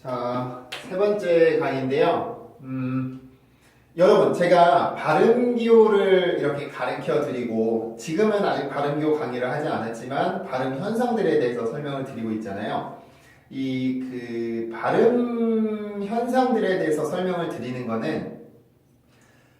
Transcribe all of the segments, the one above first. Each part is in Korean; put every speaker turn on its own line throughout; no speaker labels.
자, 세 번째 강의인데요. 여러분, 제가 발음기호를 이렇게 가르쳐 드리고, 지금은 아직 발음기호 강의를 하지 않았지만, 발음 현상들에 대해서 설명을 드리고 있잖아요. 발음 현상들에 대해서 설명을 드리는 거는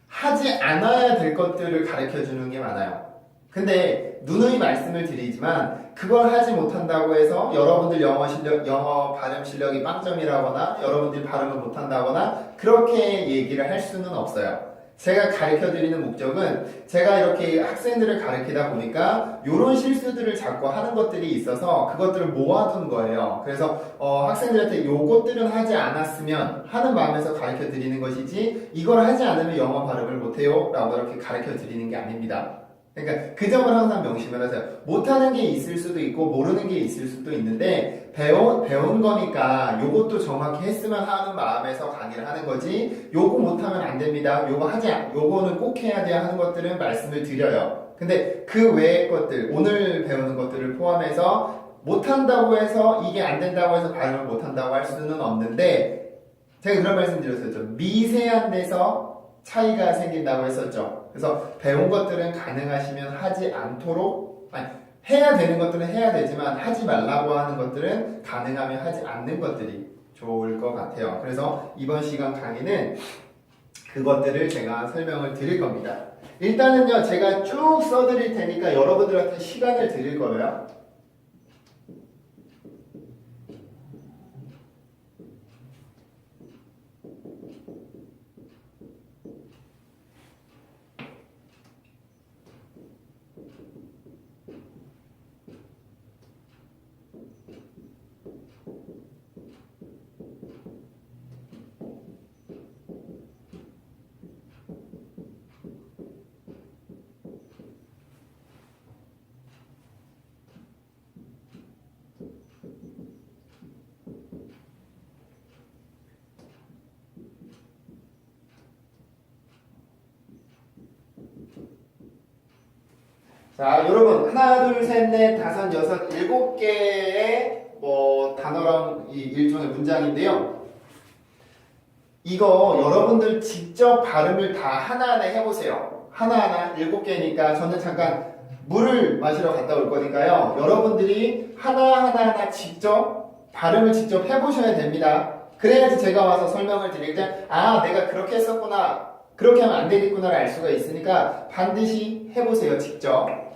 하지 않아야 될 것들을 가르쳐 주는 게 많아요. 근데 누누이 말씀을 드리지만 그걸 하지 못한다고 해서 여러분들 영어 발음 실력이 빵점이라거나 여러분들이 발음을 못한다거나 그렇게 얘기를 할 수는 없어요. 제가 가르쳐 드리는 목적은 제가 이렇게 학생들을 가르치다 보니까 이런 실수들을 자꾸 하는 것들이 있어서 그것들을 모아둔 거예요. 그래서 학생들한테 요것들은 하지 않았으면 하는 마음에서 가르쳐 드리는 것이지 이걸 하지 않으면 영어 발음을 못해요 라고 이렇게 가르쳐 드리는 게 아닙니다. 그러니까 그 점을 항상 명심을 하세요. 못하는 게 있을 수도 있고 모르는 게 있을 수도 있는데 배운 거니까 요것도 정확히 했으면 하는 마음에서 강의를 하는 거지 요거 못하면 안 됩니다. 요거는 꼭 해야 돼야 하는 것들은 말씀을 드려요. 근데 그 외의 것들 오늘 배우는 것들을 포함해서 못한다고 해서 이게 안 된다고 해서 발음을 못한다고 할 수는 없는데 제가 그런 말씀 드렸었죠. 미세한 데서 차이가 생긴다고 했었죠. 그래서 배운 것들은 가능하시면 하지 않도록 해야 되는 것들은 해야 되지만 하지 말라고 하는 것들은 가능하면 하지 않는 것들이 좋을 것 같아요. 그래서 이번 시간 강의는 그것들을 제가 설명을 드릴 겁니다. 일단은요 제가 쭉 써드릴 테니까 여러분들한테 시간을 드릴 거예요. 자, 여러분 하나, 둘, 셋, 넷, 다섯, 여섯, 일곱 개의 단어랑 이 일종의 문장인데요. 이거 여러분들 직접 발음을 다 하나하나 해보세요. 하나하나 일곱 개니까 저는 잠깐 물을 마시러 갔다 올 거니까요. 여러분들이 하나하나 직접 발음을 직접 해보셔야 됩니다. 그래야지 제가 와서 설명을 드릴 때 내가 그렇게 했었구나. 그렇게 하면 안 되겠구나를 알 수가 있으니까 반드시 해보세요. 직접.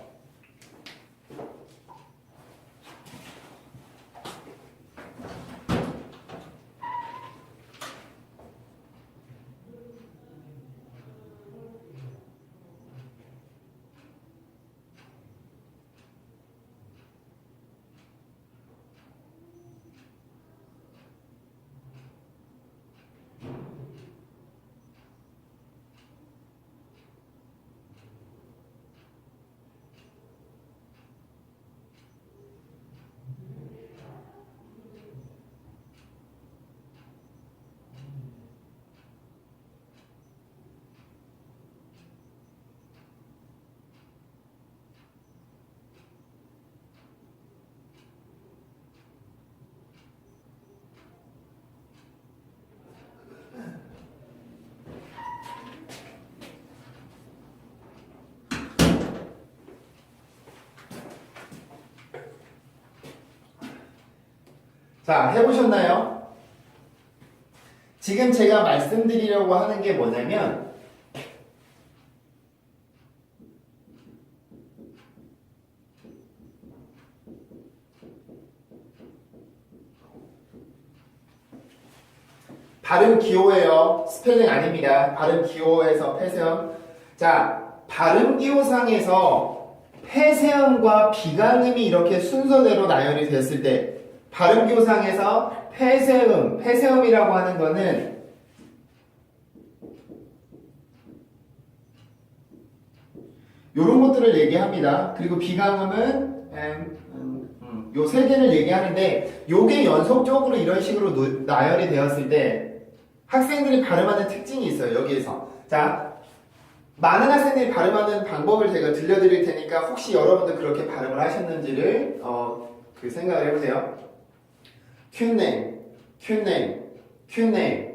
자, 해보셨나요? 지금 제가 말씀드리려고 하는 게 뭐냐면 발음 기호예요. 스펠링 아닙니다. 발음 기호에서 폐쇄음. 자, 발음 기호상에서 폐쇄음과 비강음이 이렇게 순서대로 나열이 됐을 때 발음 기호상에서 폐쇄음이라고 하는 거는 요런 것들을 얘기합니다. 그리고 비강음은 요 세 개를 얘기하는데 요게 연속적으로 이런 식으로 나열이 되었을 때 학생들이 발음하는 특징이 있어요. 여기에서. 자, 많은 학생들이 발음하는 방법을 제가 들려드릴 테니까 혹시 여러분들 그렇게 발음을 하셨는지를 생각을 해보세요. 퀼냉, cute name, cute name,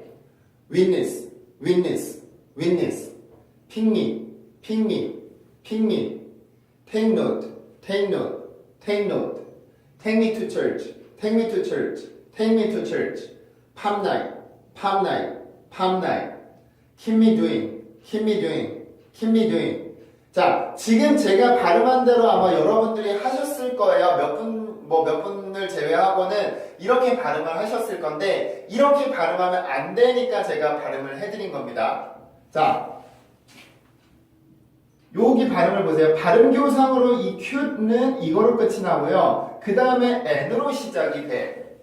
witness, witness, witness, pick me, pick me, pick me, take note, take note, take note, take me to church, take me to church, take me to church, prom night, prom night, prom night, keep me doing, keep me doing, keep me doing. 자, 지금 제가 발음한 대로 아마 여러분들이 하셨을 거예요. 몇 분을 제외하고는 이렇게 발음을 하셨을 건데, 이렇게 발음하면 안 되니까 제가 발음을 해드린 겁니다. 자, 여기 발음을 보세요. 발음교상으로 이 cute는 이거로 끝이 나고요. 그 다음에 n으로 시작이 돼.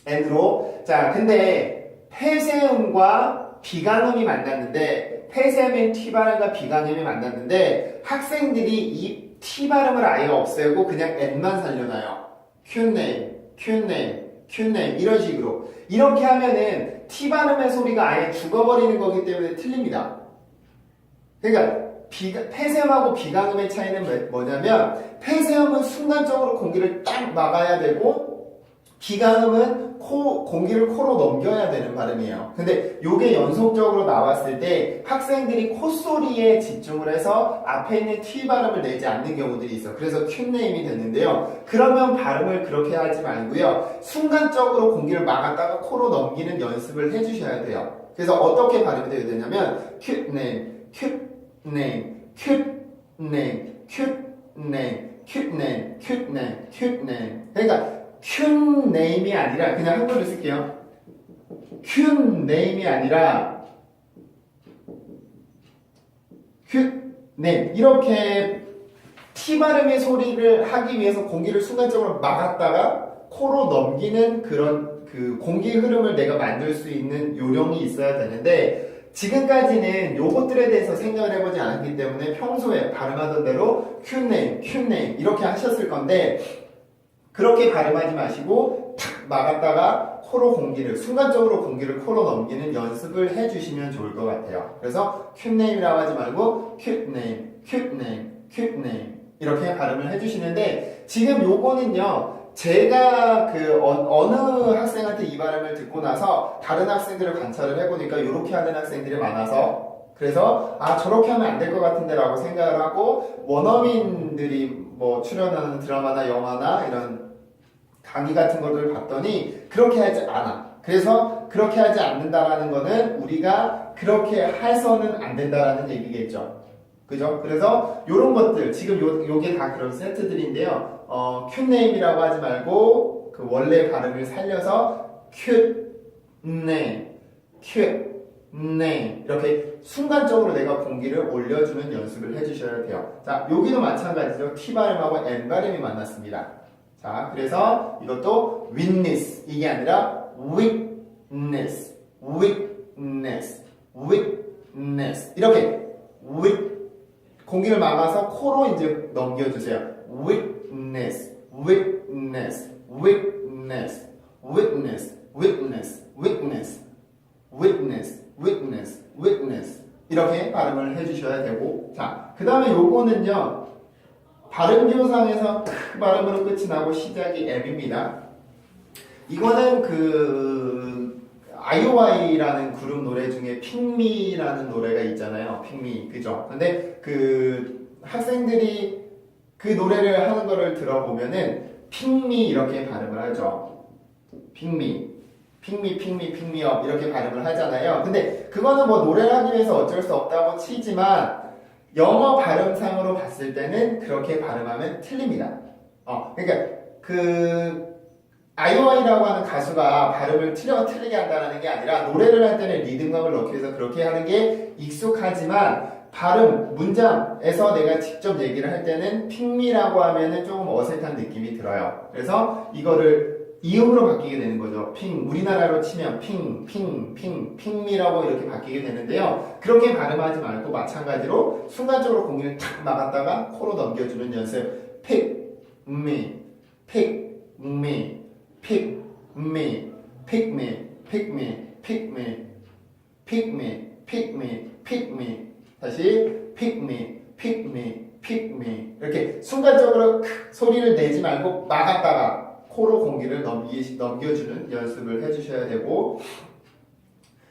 n으로. 자, 근데 폐쇄음과 비강음이 만났는데, 폐쇄음인 T 발음과 비강음이 만났는데, 학생들이 이 T 발음을 아예 없애고 그냥 n만 살려놔요. cute name, cute name, cute name 이런 식으로. 이렇게 하면은 T 발음의 소리가 아예 죽어버리는 거기 때문에 틀립니다. 그러니까 폐쇄음하고 비강음의 차이는 뭐냐면, 폐쇄음은 순간적으로 공기를 딱 막아야 되고, 비강음은 공기를 코로 넘겨야 되는 발음이에요. 근데 이게 연속적으로 나왔을 때 학생들이 콧소리에 집중을 해서 앞에 있는 T 발음을 내지 않는 경우들이 있어. 그래서 큐네임이 됐는데요. 그러면 발음을 그렇게 하지 말고요. 순간적으로 공기를 막았다가 코로 넘기는 연습을 해주셔야 돼요. 그래서 어떻게 발음이 되게 되냐면 큐네임, 큐네임, 큐네임, 큐네임, 큐네임, 큐네임, 큐네임. 그러니까 큐네임이 아니라, 그냥 한글로 쓸게요. 큐네임이 아니라 큐네임. 이렇게 T 발음의 소리를 하기 위해서 공기를 순간적으로 막았다가 코로 넘기는 그런 그 공기 흐름을 내가 만들 수 있는 요령이 있어야 되는데, 지금까지는 요것들에 대해서 생각을 해보지 않았기 때문에 평소에 발음하던 대로 큐네임, 큐네임 이렇게 하셨을 건데, 그렇게 발음하지 마시고 탁 막았다가 순간적으로 공기를 코로 넘기는 연습을 해주시면 좋을 것 같아요. 그래서 큐네임이라고 하지 말고 큐네임, 큐네임, 큐네임 이렇게 발음을 해주시는데, 지금 요거는요, 제가 어느 학생한테 이 발음을 듣고 나서 다른 학생들을 관찰을 해보니까 이렇게 하는 학생들이 많아서, 그래서 저렇게 하면 안 될 것 같은데 라고 생각을 하고, 원어민들이 뭐 출연하는 드라마나 영화나 이런 강의 같은 것들을 봤더니 그렇게 하지 않아. 그래서 그렇게 하지 않는다라는 거는 우리가 그렇게 해서는 안 된다라는 얘기겠죠. 그죠? 그래서 요런 것들, 지금 요게 다 그런 세트들인데요. 큐네임이라고 하지 말고 그 원래 발음을 살려서 큐네임, 큐네임 이렇게 순간적으로 내가 공기를 올려주는 연습을 해주셔야 돼요. 자, 여기도 마찬가지죠. T 발음하고 N 발음이 만났습니다. 자, 그래서 이것도 witness 이게 아니라 witness, witness, witness 이렇게 공기를 막아서 코로 이제 넘겨주세요. witness, witness, witness, witness, witness, witness, witness, witness, witness 이렇게 발음을 해주셔야 되고, 자, 그 다음에 요거는요, 발음교상에서 발음으로 끝이 나고 시작이 M입니다. 이거는 IOI라는 그룹 노래 중에 핑미라는 노래가 있잖아요. 핑미, 그죠? 근데 학생들이 그 노래를 하는 거를 들어보면은 핑미 이렇게 발음을 하죠. 핑미, 핑미업 이렇게 발음을 하잖아요. 근데 그거는 뭐 노래를 하기 위해서 어쩔 수 없다고 치지만 영어 발음상으로 봤을 때는 그렇게 발음하면 틀립니다. 그러니까 IOI라고 하는 가수가 발음을 틀리게 한다는 게 아니라, 노래를 할 때는 리듬감을 넣기 위해서 그렇게 하는 게 익숙하지만, 발음, 문장에서 내가 직접 얘기를 할 때는 핑미라고 하면은 조금 어색한 느낌이 들어요. 그래서 이거를 이음으로 바뀌게 되는 거죠. 우리나라로 치면 핑미라고 이렇게 바뀌게 되는데요. 그렇게 발음하지 말고 마찬가지로 순간적으로 공기를 탁 막았다가 코로 넘겨주는 연습. pick me, pick me, pick me, pick me, pick me, pick me, pick me, pick me, pick me. 다시 pick me, pick me, pick me. 이렇게 순간적으로 소리를 내지 말고 막았다가 코로 공기를 넘겨주는 연습을 해주셔야 되고,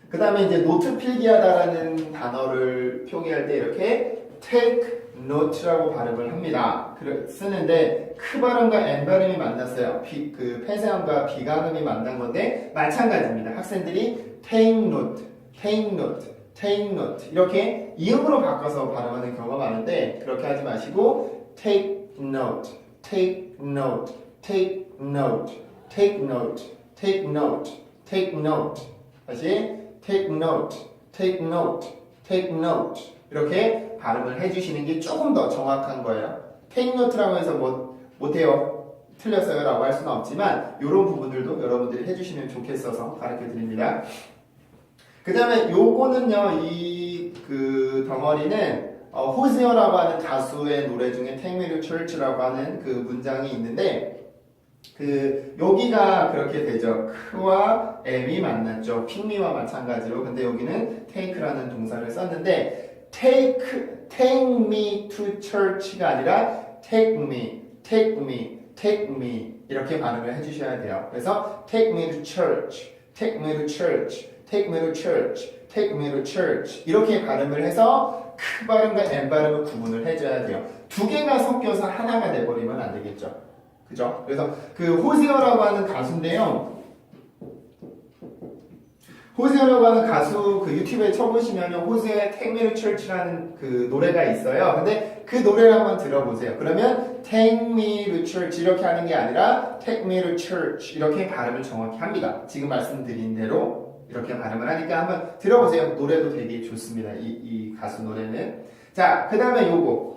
그 다음에 이제 노트 필기하다라는 단어를 표기할 때 이렇게 take note라고 발음을 합니다. 쓰는데 크 발음과 N 발음이 만났어요. 그 폐쇄음과 비강음이 만난 건데 마찬가지입니다. 학생들이 take note, take note, take note 이렇게 이음으로 바꿔서 발음하는 경우가 많은데 그렇게 하지 마시고 take note, take note, take note, take note, take note, take note. 다시 take note, take note, take note 이렇게 발음을 해주시는 게 조금 더 정확한 거예요. take note라고 해서 못해요, 틀렸어요 라고 할 수는 없지만 이런 부분들도 여러분들이 해주시면 좋겠어서 가르쳐 드립니다. 그 다음에 요거는요, 그 덩어리는 호지어라고 하는 가수의 노래 중에 Take Me to Church라고 하는 그 문장이 있는데 여기가 그렇게 되죠. 크와 M이 만났죠. pick me와 마찬가지로. 근데 여기는 take라는 동사를 썼는데 take me to church가 아니라 take me, take me, take me 이렇게 발음을 해주셔야 돼요. 그래서 take me to church, take me to church, take me to church, take me to church 이렇게 발음을 해서 크 발음과 M 발음을 구분을 해줘야 돼요. 두 개가 섞여서 하나가 돼버리면 안 되겠죠. 그죠? 그래서 그 호지어라고 하는 가수인데요. 호지어라고 하는 가수 그 유튜브에 쳐보시면 호지어의 Take Me to Church라는 그 노래가 있어요. 근데 그 노래를 한번 들어보세요. 그러면 Take Me to Church 이렇게 하는 게 아니라 Take Me to Church 이렇게 발음을 정확히 합니다. 지금 말씀드린 대로 이렇게 발음을 하니까 한번 들어보세요. 노래도 되게 좋습니다. 이 가수 노래는. 자, 그 다음에 요거.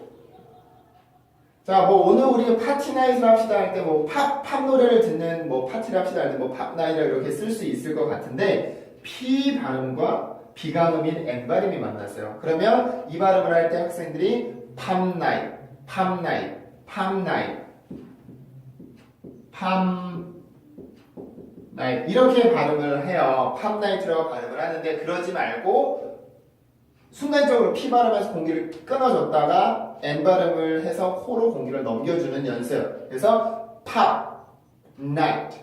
자, 오늘 우리 파티나잇을 합시다 할 때 팝 노래를 듣는 파티를 합시다 할 때 팝나잇을 이렇게 쓸 수 있을 것 같은데 P 발음과 비강음인 N 발음이 만났어요. 그러면 이 발음을 할 때 학생들이 팝나잇, 팝나잇, 팝나잇, 팝나잇 이렇게 발음을 해요. 팝나잇이라고 발음을 하는데 그러지 말고 순간적으로 P 발음에서 공기를 끊어줬다가 N 발음을 해서 코로 공기를 넘겨주는 연습. 그래서 pop, night,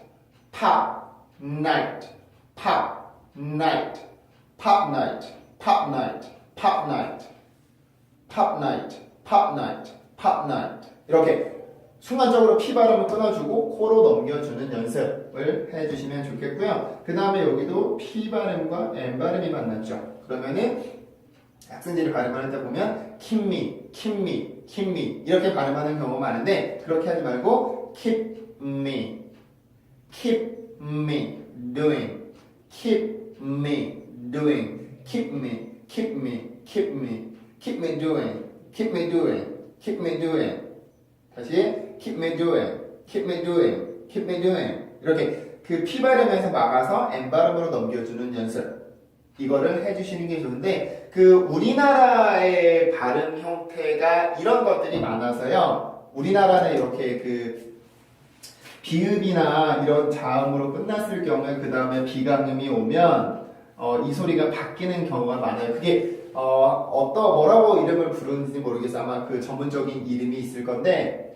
pop, night, pop, night, pop night, pop night, pop night, pop night, pop night, pop night 이렇게 순간적으로 P 발음을 끊어주고 코로 넘겨주는 연습을 해주시면 좋겠고요. 그 다음에 여기도 P 발음과 N 발음이 만났죠. 그러면은 학생들이 발음을 하다 보면 keep me, keep me, keep me 이렇게 발음하는 경우가 많은데 그렇게 하지 말고 keep me, keep me doing, keep me doing, keep me, keep me, keep me, keep me doing, keep me doing, keep me doing 다시 keep me doing, keep me doing, keep me doing 이렇게 그 P 발음에서 막아서 N 발음으로 넘겨주는 연습 이거를 해주시는 게 좋은데 우리나라의 발음 형태가 이런 것들이 많아서요. 우리나라는 이렇게 비읍이나 이런 자음으로 끝났을 경우에 그 다음에 비강음이 오면 이 소리가 바뀌는 경우가 많아요. 그게 뭐라고 이름을 부르는지 모르겠어요. 아마 그 전문적인 이름이 있을 건데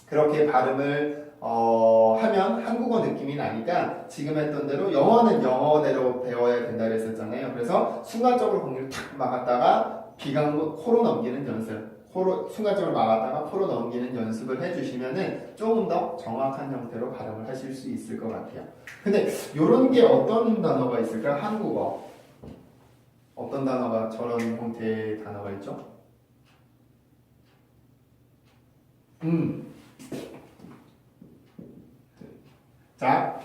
그렇게 발음을 하면 한국어 느낌이 나니까 지금 했던 대로 영어는 영어대로 배워야 된다 그랬었잖아요. 그래서 순간적으로 공기를 탁 막았다가 비강음을 코로 넘기는 연습, 순간적으로 막았다가 코로 넘기는 연습을 해주시면은 조금 더 정확한 형태로 발음을 하실 수 있을 것 같아요. 근데 이런 게 어떤 단어가 있을까? 한국어 어떤 단어가 저런 형태의 단어가 있죠? 자,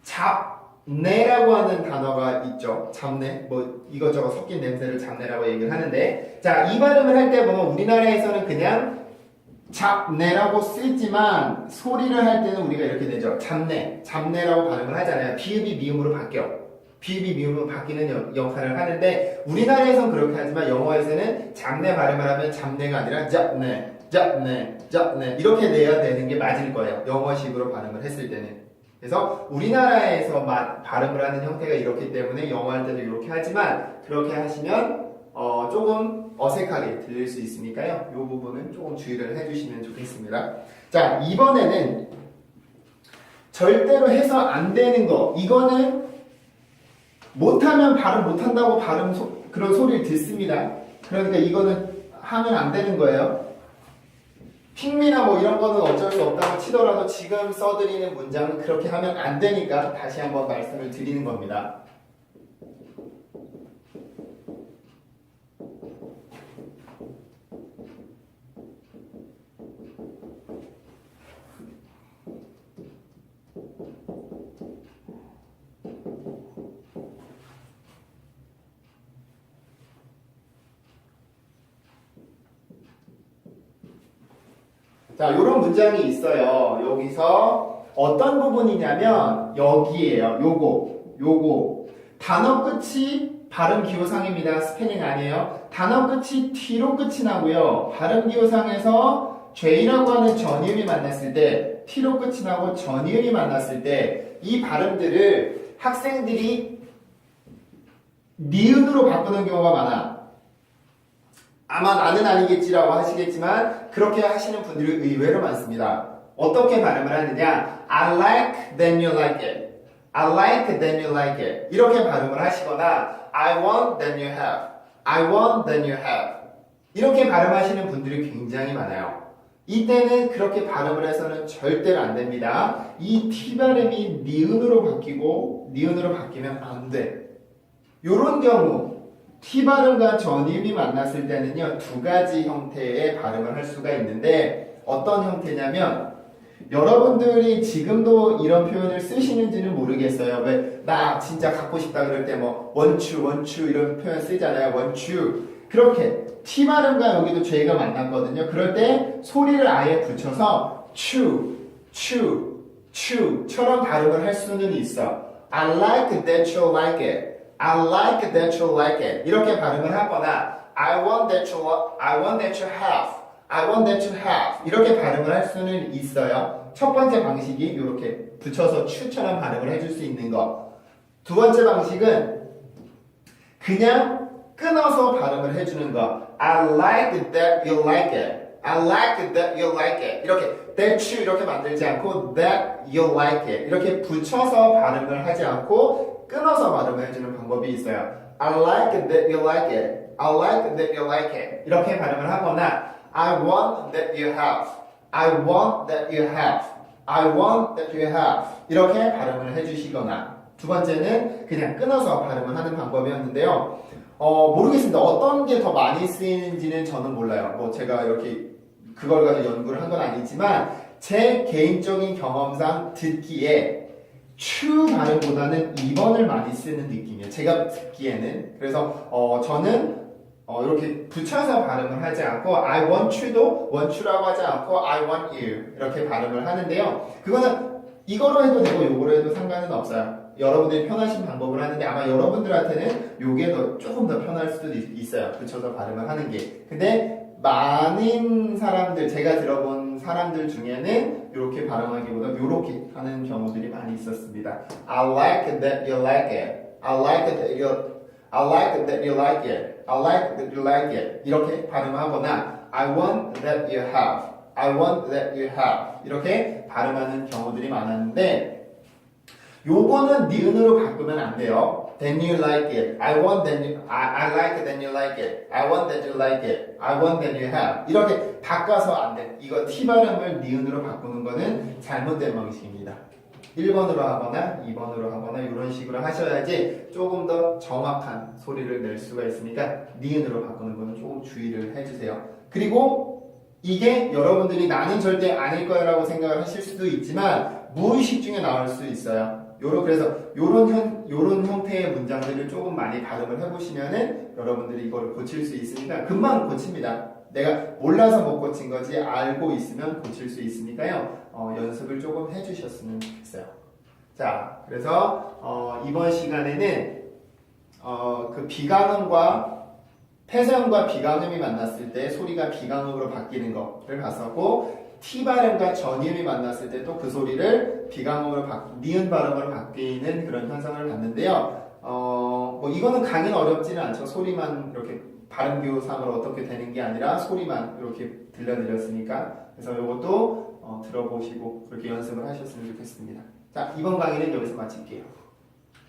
잡내라고 하는 단어가 있죠. 잡내, 이것저것 섞인 냄새를 잡내라고 얘기를 하는데, 자, 이 발음을 할 때 보면 우리나라에서는 그냥 잡내라고 쓰지만 소리를 할 때는 우리가 이렇게 되죠. 잡내라고 발음을 하잖아요. 비읍이 미음으로 바뀌어. 비읍이 미음으로 바뀌는 역할을 하는데 우리나라에서는 그렇게 하지만 영어에서는 잡내 발음을 하면 잡내가 아니라 잡내 이렇게 내야 되는 게 맞을 거예요. 영어식으로 발음을 했을 때는. 그래서 우리나라에서 발음을 하는 형태가 이렇기 때문에 영어할 때도 이렇게 하지만 그렇게 하시면 조금 어색하게 들릴 수 있으니까요. 이 부분은 조금 주의를 해주시면 좋겠습니다. 자, 이번에는 절대로 해서 안 되는 거. 이거는 못하면 발음 못한다고 그런 소리를 듣습니다. 그러니까 이거는 하면 안 되는 거예요. 핑미나 뭐 이런 거는 어쩔 수 없다고 치더라도 지금 써드리는 문장은 그렇게 하면 안 되니까 다시 한번 말씀을 드리는 겁니다. 자, 이런 문장이 있어요. 여기서 어떤 부분이냐면 여기에요. 요거. 단어 끝이 발음 기호상입니다. 스페링 아니에요. 단어 끝이 T로 끝이 나고요. 발음 기호상에서 J라고 하는 전이음이 만났을 때, T로 끝이 나고 전이음이 만났을 때 이 발음들을 학생들이 니은으로 바꾸는 경우가 많아. 아마 나는 아니겠지라고 하시겠지만 그렇게 하시는 분들이 의외로 많습니다. 어떻게 발음을 하느냐? I like, then you like it. I like, then you like it. 이렇게 발음을 하시거나 I want, then you have. I want, then you have. 이렇게 발음하시는 분들이 굉장히 많아요. 이때는 그렇게 발음을 해서는 절대로 안 됩니다. 이 T 발음이 니은으로 바뀌면 안 돼. 요런 경우 T 발음과 전임이 만났을 때는요, 두 가지 형태의 발음을 할 수가 있는데 어떤 형태냐면 여러분들이 지금도 이런 표현을 쓰시는지는 모르겠어요. 왜 나 진짜 갖고 싶다 그럴 때 뭐 원추 이런 표현 쓰잖아요. 원추. 그렇게 T 발음과 여기도 J가 만났거든요. 그럴 때 소리를 아예 붙여서 추처럼 발음을 할 수는 있어. I like that you like it. I like that you like it. 이렇게 발음을 하거나 I want that you have. I want that you have. 이렇게 발음을 할 수는 있어요. 첫 번째 방식이 이렇게 붙여서 추처럼 발음을 해줄 수 있는 거. 두 번째 방식은 그냥 끊어서 발음을 해주는 거. I like that you like it. I like that you like it. 이렇게 that you 이렇게 만들지 않고 that you like it. 이렇게 붙여서 발음을 하지 않고 끊어서 발음을 해주는 방법이 있어요. I like that you like it. I like that you like it. 이렇게 발음을 하거나 I want that you have. I want that you have. I want that you have. 이렇게 발음을 해주시거나 두 번째는 그냥 끊어서 발음을 하는 방법이었는데요. 모르겠습니다. 어떤 게 더 많이 쓰이는지는 저는 몰라요. 뭐 제가 이렇게 그걸 가지고 연구를 한 건 아니지만 제 개인적인 경험상 듣기에 추 발음보다는 2번을 많이 쓰는 느낌이에요. 제가 듣기에는. 그래서 저는 이렇게 붙여서 발음을 하지 않고 I want you도 want you라고 하지 않고 I want you 이렇게 발음을 하는데요. 그거는 이거로 해도 되고 요거로 해도 상관은 없어요. 여러분들이 편하신 방법을 하는데 아마 여러분들한테는 요게 조금 더 편할 수도 있어요. 붙여서 발음을 하는 게. 근데 많은 사람들, 제가 들어본 사람들 중에는 이렇게 발음하기보다 이렇게 하는 경우들이 많이 있었습니다. I like that you like it. I like that you like it. I like that you like it. 이렇게 발음하거나 I want that you have. I want that you have. 이렇게 발음하는 경우들이 많았는데 요거는 니은으로 바꾸면 안 돼요. Then you like it. I want that you, I like it, then you like it. I want that you like it. I want that you have. 이렇게 바꿔서 안 돼. 이거 T 발음을 니은으로 바꾸는 거는 잘못된 방식입니다. 1번으로 하거나 2번으로 하거나 이런 식으로 하셔야지 조금 더 정확한 소리를 낼 수가 있으니까 니은으로 바꾸는 거는 조금 주의를 해주세요. 그리고 이게 여러분들이 나는 절대 아닐 거야 라고 생각을 하실 수도 있지만 무의식 중에 나올 수 있어요. 그래서 요런 형태의 문장들을 조금 많이 발음을 해보시면은 여러분들이 이걸 고칠 수 있으니까 금방 고칩니다. 내가 몰라서 못 고친 거지 알고 있으면 고칠 수 있으니까요. 연습을 조금 해주셨으면 좋겠어요. 자, 그래서 이번 시간에는 그 비강음과 폐쇄음과 비강음이 만났을 때 소리가 비강음으로 바뀌는 거를 봤었고 T 발음과 전이음이 만났을 때 또 그 소리를 비강음으로 니은 발음으로 바뀌는 그런 현상을 봤는데요. 뭐 이거는 강의는 어렵지는 않죠. 소리만 이렇게 발음교상으로 어떻게 되는 게 아니라 소리만 이렇게 들려드렸으니까 그래서 이것도 들어보시고 그렇게 연습을 하셨으면 좋겠습니다. 자, 이번 강의는 여기서 마칠게요.